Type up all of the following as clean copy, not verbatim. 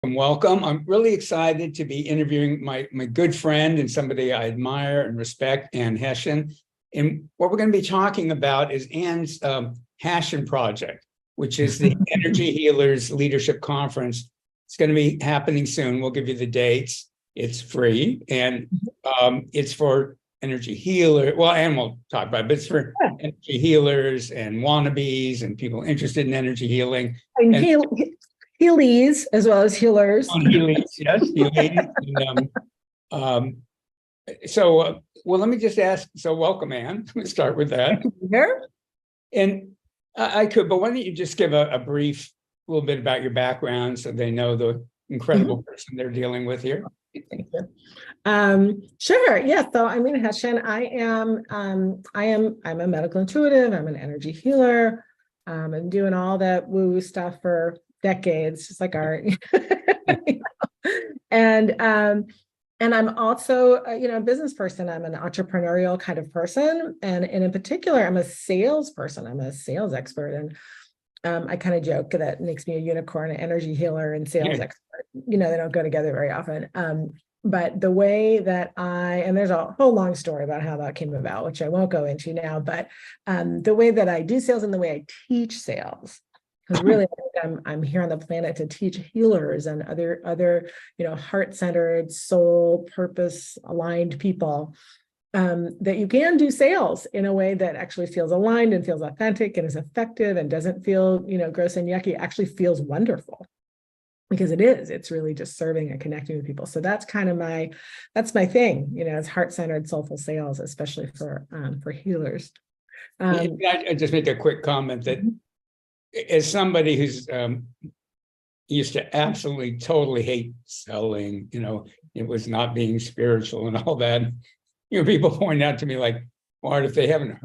Welcome. I'm really excited to be interviewing my good friend and somebody I admire and respect, Ann Hession. And what we're going to be talking about is Ann's Hession Project, which is the Energy Healers Leadership Conference. It's going to be happening soon. We'll give you the dates. It's free, and it's for energy healer. Well, Ann will talk about it, but it's for energy healers and wannabes and people interested in energy healing. And healies as well as healers. Healings, yes, healing. Well, let me just ask. So, welcome, Ann. Let's start with that. Here. And I could, but why don't you just give a brief, little bit about your background so they know the incredible person they're dealing with here. Thank you. Sure. Yeah. So I'm Ann Hession. I'm a medical intuitive. I'm an energy healer. I'm doing all that woo stuff for decades, just like art. And I'm also, a business person. I'm an entrepreneurial kind of person. And in particular, I'm a salesperson. I'm a sales expert. And I kind of joke that makes me a unicorn, an energy healer and sales expert. They don't go together very often. But the way that and there's a whole long story about how that came about, which I won't go into now, but the way that I do sales and the way I teach sales, because really I'm here on the planet to teach healers and other heart-centered, soul, purpose-aligned people that you can do sales in a way that actually feels aligned and feels authentic and is effective and doesn't feel, gross and yucky. It actually feels wonderful because it's really just serving and connecting with people. So that's kind of that's my thing, it's heart-centered, soulful sales, especially for healers. I just make a quick comment that as somebody who's used to absolutely, totally hate selling, it was not being spiritual and all that. People point out to me like, Bart, if they haven't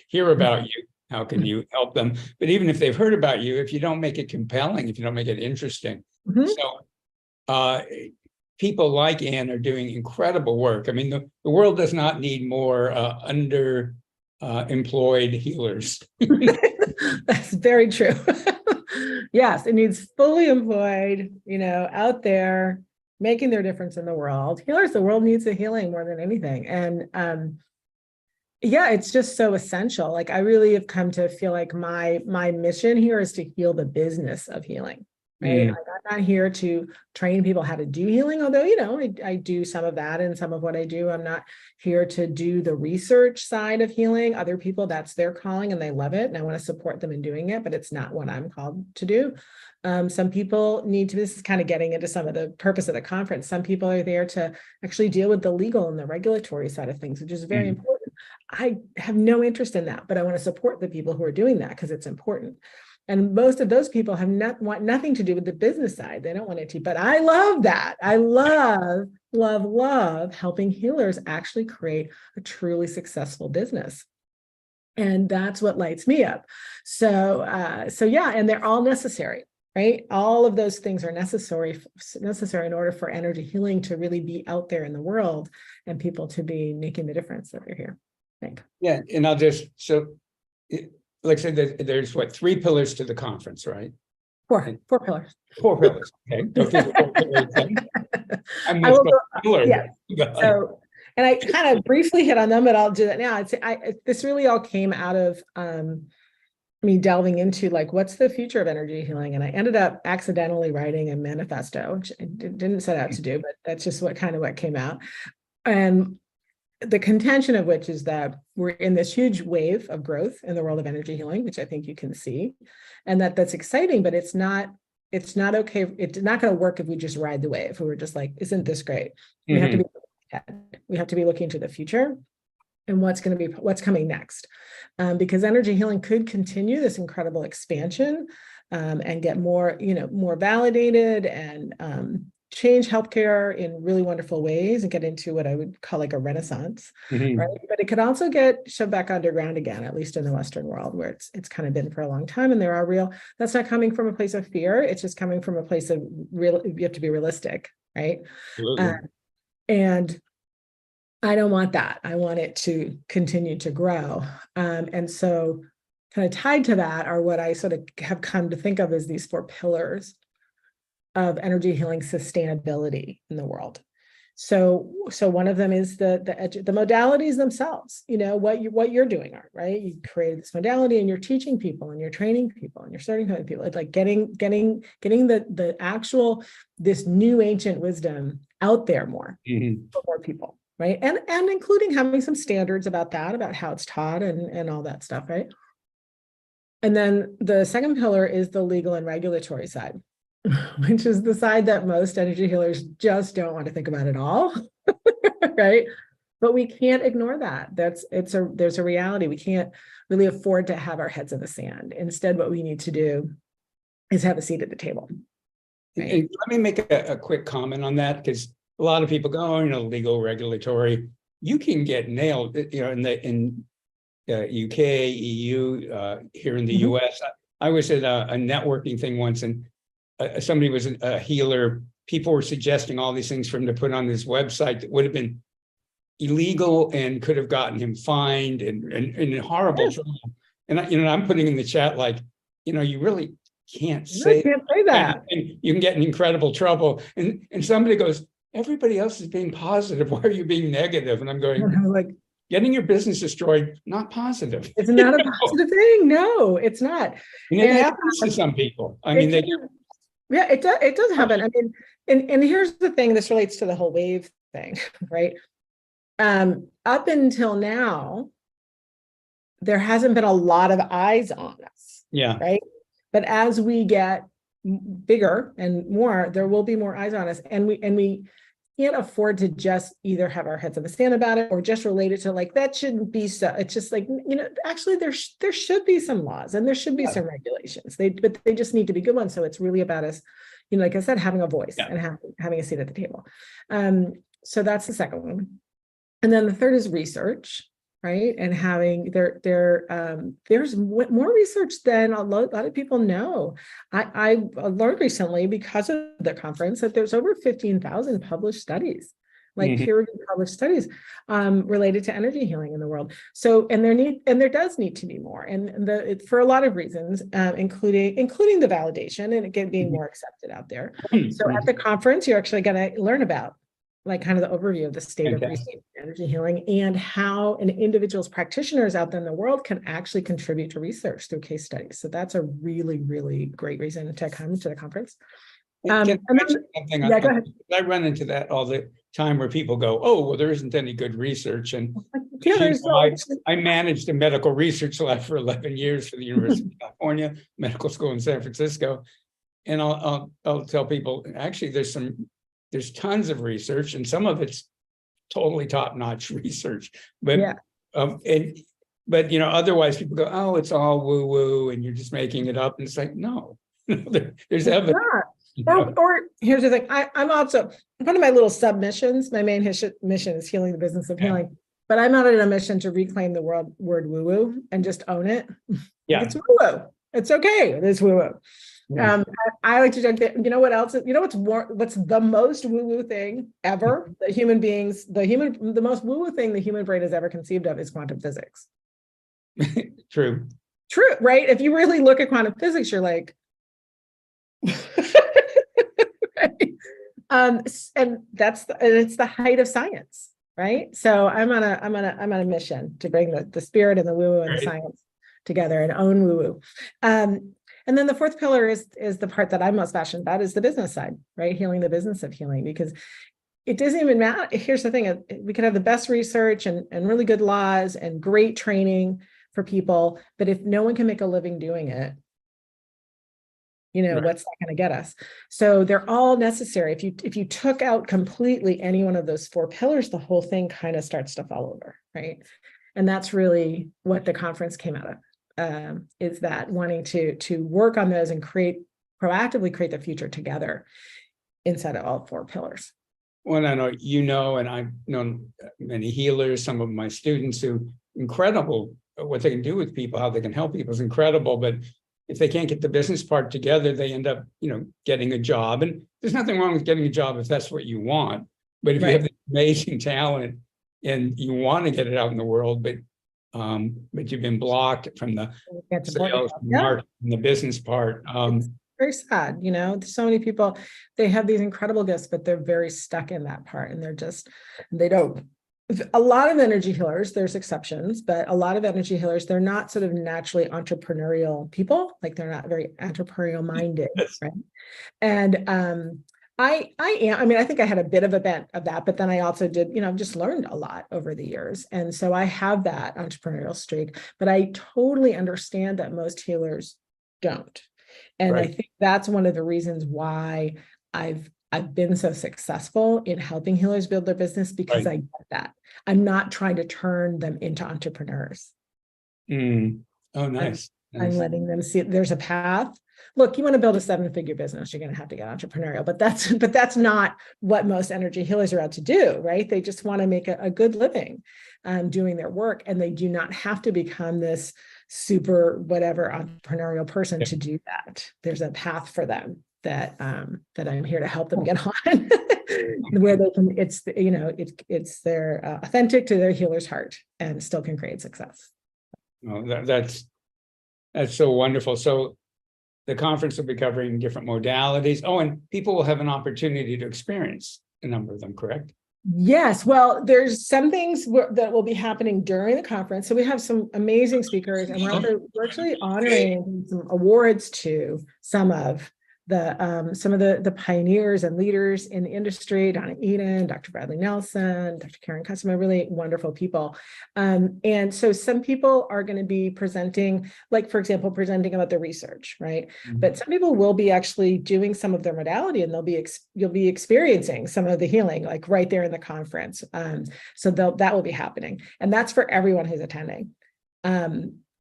hear about you, how can you help them? But even if they've heard about you, if you don't make it compelling, if you don't make it interesting. So people like Ann are doing incredible work. I mean, the world does not need more employed healers. That's very true. Yes, it needs fully employed, out there making their difference in the world. Healers, the world needs a healing more than anything. And it's just so essential. Like I really have come to feel like my mission here is to heal the business of healing. Right. Like I'm not here to train people how to do healing, although, I do some of that and some of what I do. I'm not here to do the research side of healing. Other people, that's their calling and they love it. And I want to support them in doing it, but it's not what I'm called to do. Some people need to, this is kind of getting into some of the purpose of the conference. Some people are there to actually deal with the legal and the regulatory side of things, which is very important. I have no interest in that, but I want to support the people who are doing that because it's important. And most of those people want nothing to do with the business side. They don't want it to, but I love that. I love, love, love helping healers actually create a truly successful business. And that's what lights me up. So yeah, and they're all necessary, right? All of those things are necessary in order for energy healing to really be out there in the world and people to be making the difference that they're here. I think. Yeah, and I'll just, like I said, there's 3 pillars to the conference, right? Four pillars. 4 pillars. Okay. I'm pillar. Yeah. So, and I kind of briefly hit on them, but I'll do that now. This really all came out of me delving into like, what's the future of energy healing? And I ended up accidentally writing a manifesto, which I didn't set out to do, but that's just what came out. And the contention of which is that we're in this huge wave of growth in the world of energy healing, which I think you can see, and that's exciting, but it's not okay. It's not going to work if we just ride the wave. If we were just like, isn't this great? We have to be looking to the future and what's coming next, because energy healing could continue this incredible expansion and get more validated and change healthcare in really wonderful ways and get into what I would call like a renaissance, right? But it could also get shoved back underground again, at least in the Western world, where it's kind of been for a long time. And that's not coming from a place of fear. It's just coming from a place of you have to be realistic, right? And I don't want that. I want it to continue to grow. And so kind of tied to that are what I sort of have come to think of as these 4 pillars. of energy healing sustainability in the world. So one of them is the modalities themselves, what you're doing, right? You created this modality and you're teaching people and you're training people and you're starting to people. It's like getting the actual, this new ancient wisdom out there more for more people, right? And including having some standards about that, about how it's taught and all that stuff, right? And then the second pillar is the legal and regulatory side, which is the side that most energy healers just don't want to think about at all, right? But we can't ignore that. There's a reality. We can't really afford to have our heads in the sand. Instead, what we need to do is have a seat at the table. Right? And let me make a quick comment on that, because a lot of people go, oh, legal, regulatory. You can get nailed, in UK, EU, here in the US. I was at a networking thing once, and somebody was a healer. People were suggesting all these things for him to put on this website that would have been illegal and could have gotten him fined and in horrible trouble. And I'm putting in the chat, like, you really can't say that. And you can get in incredible trouble. And somebody goes, everybody else is being positive. Why are you being negative? And I'm going, like, getting your business destroyed, not positive. It's not a positive thing. No, it's not. And it happens to some people. I mean, it does happen. I mean, and here's the thing, this relates to the whole wave thing, right? Up until now, there hasn't been a lot of eyes on us. Yeah. Right. But as we get bigger and more, there will be more eyes on us. And we can't afford to just either have our heads in the sand about it or just relate it to like, that shouldn't be so. It's just like, actually there should be some laws and there should be some regulations. But they just need to be good ones. So it's really about us, like I said, having a voice and having a seat at the table. So that's the second one. And then the third is research, right? And having there's more research than a lot of people know. I learned recently, because of the conference, that there's over 15,000 published studies, like peer-reviewed published studies related to energy healing in the world. So, and there does need to be more, and for a lot of reasons, including the validation and again being more accepted out there. So at the conference, you're actually going to learn about like kind of the overview of the state of research in energy healing and how individuals, practitioners out there in the world can actually contribute to research through case studies. So that's a really, really great reason to come to the conference. Go ahead. I run into that all the time where people go, oh, well, there isn't any good research. And I managed a medical research lab for 11 years for the University of California Medical School in San Francisco. And I'll tell people, actually, there's tons of research, and some of it's totally top-notch research. But otherwise people go, oh, it's all woo-woo, and you're just making it up. And it's like, no, there's evidence. Or here's the thing. I'm also, one of my little submissions, my main mission is healing the business of healing. But I'm out on a mission to reclaim the word woo-woo and just own it. Yeah, it's woo-woo. It's okay. It's woo-woo. I like to joke that, what else? What's the most woo-woo thing ever? The most woo-woo thing the human brain has ever conceived of is quantum physics. True, right? If you really look at quantum physics, you're like, right? And it's the height of science, right? So I'm on a mission to bring the spirit and the woo-woo and the science together and own woo-woo. And then the fourth pillar is the part that I'm most passionate about, is the business side, right? Healing the business of healing, because it doesn't even matter. Here's the thing, we could have the best research and really good laws and great training for people, but if no one can make a living doing it, what's that going to get us? So they're all necessary. If you took out completely any one of those four pillars, the whole thing kind of starts to fall over, right? And that's really what the conference came out of. Is that wanting to work on those and proactively create the future together inside of all four pillars. Well, I know, and I've known many healers, some of my students who incredible what they can do with people, how they can help people is incredible. But if they can't get the business part together, they end up, getting a job. And there's nothing wrong with getting a job if that's what you want. But if you have this amazing talent and you want to get it out in the world, but you've been blocked from the sales, marketing, the business part. very sad. So many people, they have these incredible gifts, but they're very stuck in that part, and they don't. A lot of energy healers, there's exceptions, but a lot of energy healers, they're not sort of naturally entrepreneurial people. Like, they're not very entrepreneurial minded, right? And I am. I mean, I think I had a bit of a bent of that, but then I also did, just learned a lot over the years, and so I have that entrepreneurial streak. But I totally understand that most healers don't, and I think that's one of the reasons why I've been so successful in helping healers build their business, because I get that. I'm not trying to turn them into entrepreneurs. Oh, nice. I'm letting them see there's a path. Look, you want to build a 7-figure business, you're going to have to get entrepreneurial, but that's not what most energy healers are out to do, right? They just want to make a good living doing their work, and they do not have to become this super whatever entrepreneurial person to do that. There's a path for them that I'm here to help them get on, where they can, it's their authentic to their healer's heart, and still can create success. Oh, that's so wonderful. So the conference will be covering different modalities. Oh, and people will have an opportunity to experience a number of them, correct? Yes. Well, there's some things that will be happening during the conference. So we have some amazing speakers, and we're actually honoring some awards to some of the pioneers and leaders in the industry: Donna Eden, Dr. Bradley Nelson, Dr. Karen Customer, really wonderful people. And so some people are going to be presenting, like, for example, presenting about the research, right? But some people will be actually doing some of their modality, and you'll be experiencing some of the healing, like right there in the conference. So that will be happening, and that's for everyone who's attending.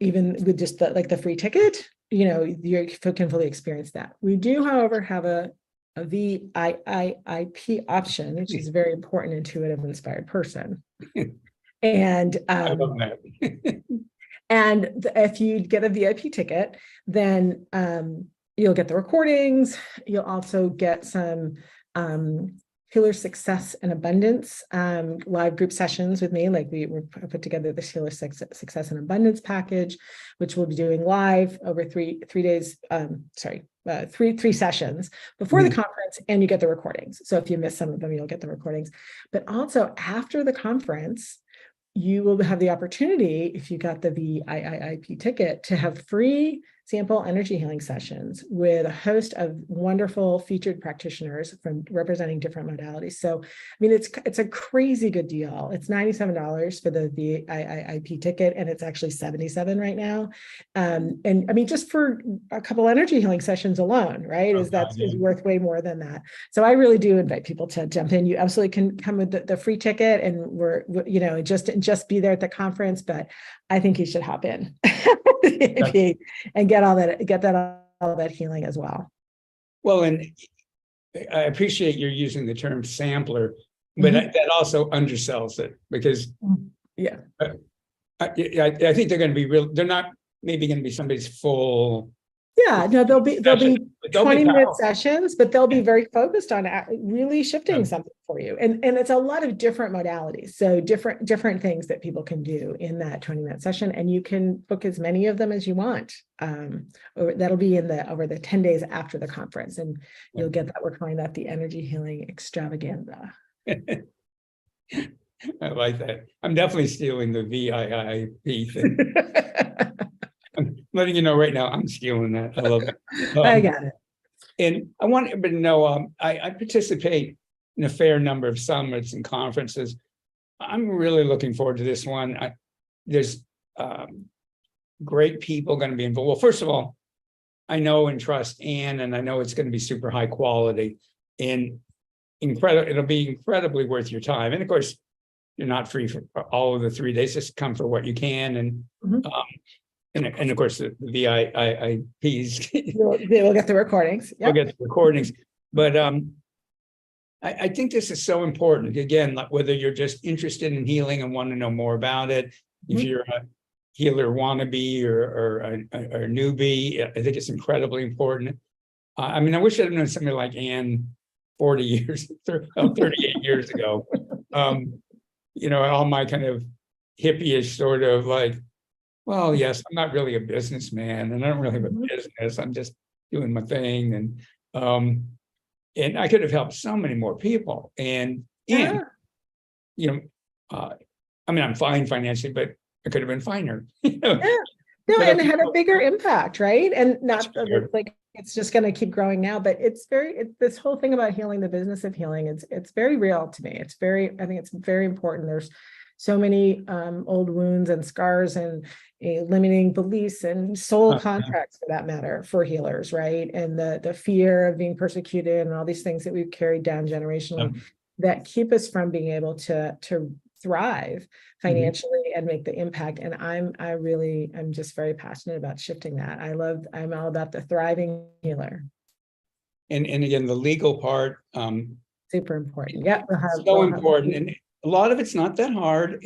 Even with just the free ticket, you can fully experience that. We do, however, have a VIP option, which is a very important, intuitive, inspired person. And I love that. and if you get a VIP ticket, then you'll get the recordings. You'll also get some Healer Success and Abundance live group sessions with me. Like, we put together this Healer Success and Abundance package, which we'll be doing live over three days. Three sessions before the conference, and you get the recordings. So if you miss some of them, you'll get the recordings. But also after the conference, you will have the opportunity, if you got the VIP ticket, to have free sample energy healing sessions with a host of wonderful featured practitioners from representing different modalities. So, I mean, it's a crazy good deal. It's $97 for the VIP ticket, and it's actually $77 right now. And I mean, just for a couple energy healing sessions alone, right, is worth way more than that. So I really do invite people to jump in. You absolutely can come with the free ticket, and we're just be there at the conference, but I think you should hop in and get all that healing as well. Well, and I appreciate you're using the term sampler, but that also undersells it, because I think they're going to be real. They're not maybe going to be somebody's full. Yeah, no, they'll be 20-minute sessions, but they'll be very focused on really shifting something for you. And it's a lot of different modalities. So different things that people can do in that 20-minute session. And you can book as many of them as you want. That'll be over the 10 days after the conference. And you'll get that. We're calling that the Energy Healing Extravaganza. I like that. I'm definitely stealing the VIP thing. I'm letting you know right now, I'm stealing that. I love it. I got it. And I want everybody to know, I participate in a fair number of summits and conferences. I'm really looking forward to this one. There's great people going to be involved. Well, first of all, I know and trust Anne, and I know it's going to be super high quality and incredible. It'll be incredibly worth your time. And of course, you're not free for all of the 3 days. Just come for what you can. And of course, the VIPs. We'll get the recordings. We'll get the recordings. But I think this is so important. Again, like, whether you're just interested in healing and want to know more about it, if you're a healer wannabe or a newbie, I think it's incredibly important. I mean, I wish I'd known somebody like Anne 38 years ago. All my kind of hippie-ish sort of like, well, yes, I'm not really a businessman, and I don't really have a business. I'm just doing my thing, and I could have helped so many more people. And Yeah. you know, I mean, I'm fine financially, but I could have been finer. You know, Yeah. No, but and it had a bigger impact, right? And not that Sure. it's like it's just going to keep growing now, but it's this whole thing about healing, the business of healing, it's very real to me. I think it's very important. There's so many old wounds and scars and limiting beliefs and soul contracts, for that matter, for healers, right? And the fear of being persecuted and all these things that we've carried down generationally that keep us from being able to thrive financially and make the impact. And I'm just very passionate about shifting that. I'm all about the thriving healer. And again, the legal part, Super important. Yeah. so important. And a lot of it's not that hard.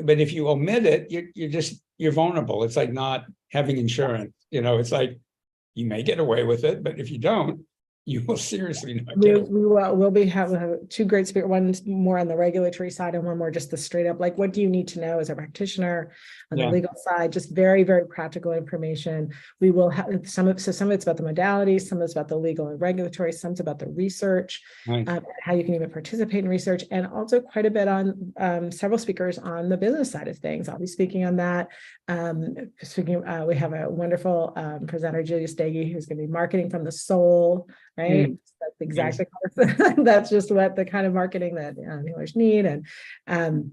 But if you omit it, you're vulnerable. It's like not having insurance. You know, it's like you may get away with it, but if you don't, you will seriously not get away. We'll have two great speakers, one more on the regulatory side and one more just the straight up, like, what do you need to know as a practitioner on the legal side? Just very, very practical information. We will have some of it's about the modalities, some of it's about the legal and regulatory, some's about the research, how you can even participate in research, and also quite a bit on several speakers on the business side of things. I'll be speaking on that. We have a wonderful presenter, Julia Stagey, who's going to be marketing from the soul. Right. That's exactly, that's just what the kind of marketing that healers need. And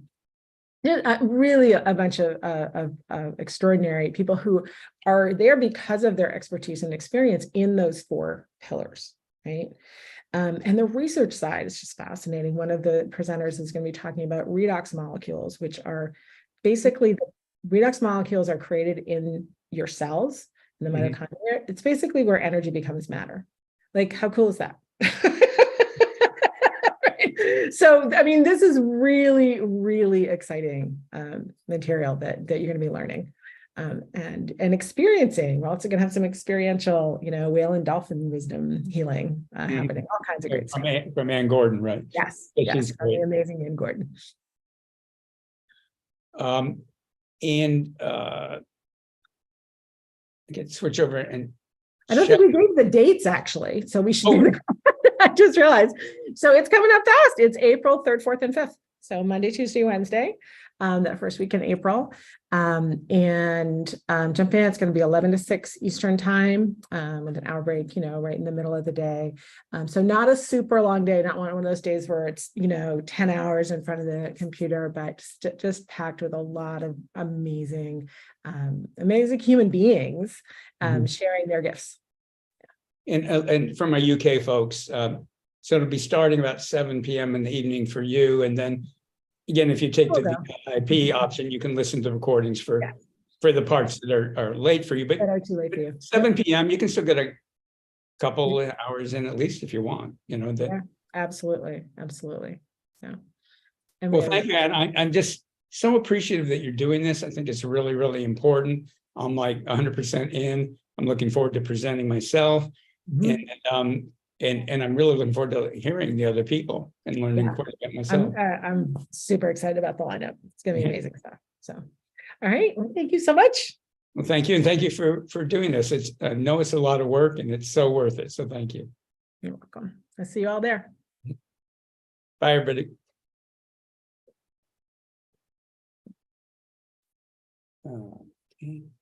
really a bunch of extraordinary people who are there because of their expertise and experience in those 4 pillars. Right. And the research side is just fascinating. One of the presenters is going to be talking about redox molecules, which are basically, redox molecules are created in your cells, in the mitochondria. It's basically where energy becomes matter. Like, how cool is that? Right? So, I mean, this is really, really exciting material that you're going to be learning and experiencing. We're also going to have some experiential, whale and dolphin wisdom healing happening. All kinds of great stuff. From Ann Gordon, right? Yes, She's from the amazing Ann Gordon. I can switch over and I don't think we gave the dates, actually. So we should I just realized. So it's coming up fast. It's April 3rd, 4th, and 5th. So Monday, Tuesday, Wednesday, that first week in April. Jump in. It's going to be 11 to 6 Eastern time with an hour break, right in the middle of the day. So not a super long day, not one of those days where it's, 10 hours in front of the computer, but just packed with a lot of amazing human beings sharing their gifts. And from our UK folks, so it'll be starting about 7 p.m. in the evening for you. And then again, if you take the VIP option, you can listen to recordings for the parts that are late for you. But that are too late for you. 7 p.m. you can still get a couple of hours in at least if you want. Yeah, absolutely. Yeah. And well, thank you, Ann. I'm just so appreciative that you're doing this. I think it's really, really important. I'm like 100% in. I'm looking forward to presenting myself. And I'm really looking forward to hearing the other people and learning more about myself. I'm super excited about the lineup. It's going to be amazing stuff. So, all right. Well, thank you so much. Well, thank you. And thank you for doing this. I know it's a lot of work and it's so worth it. So thank you. You're welcome. I'll see you all there. Bye, everybody. Okay.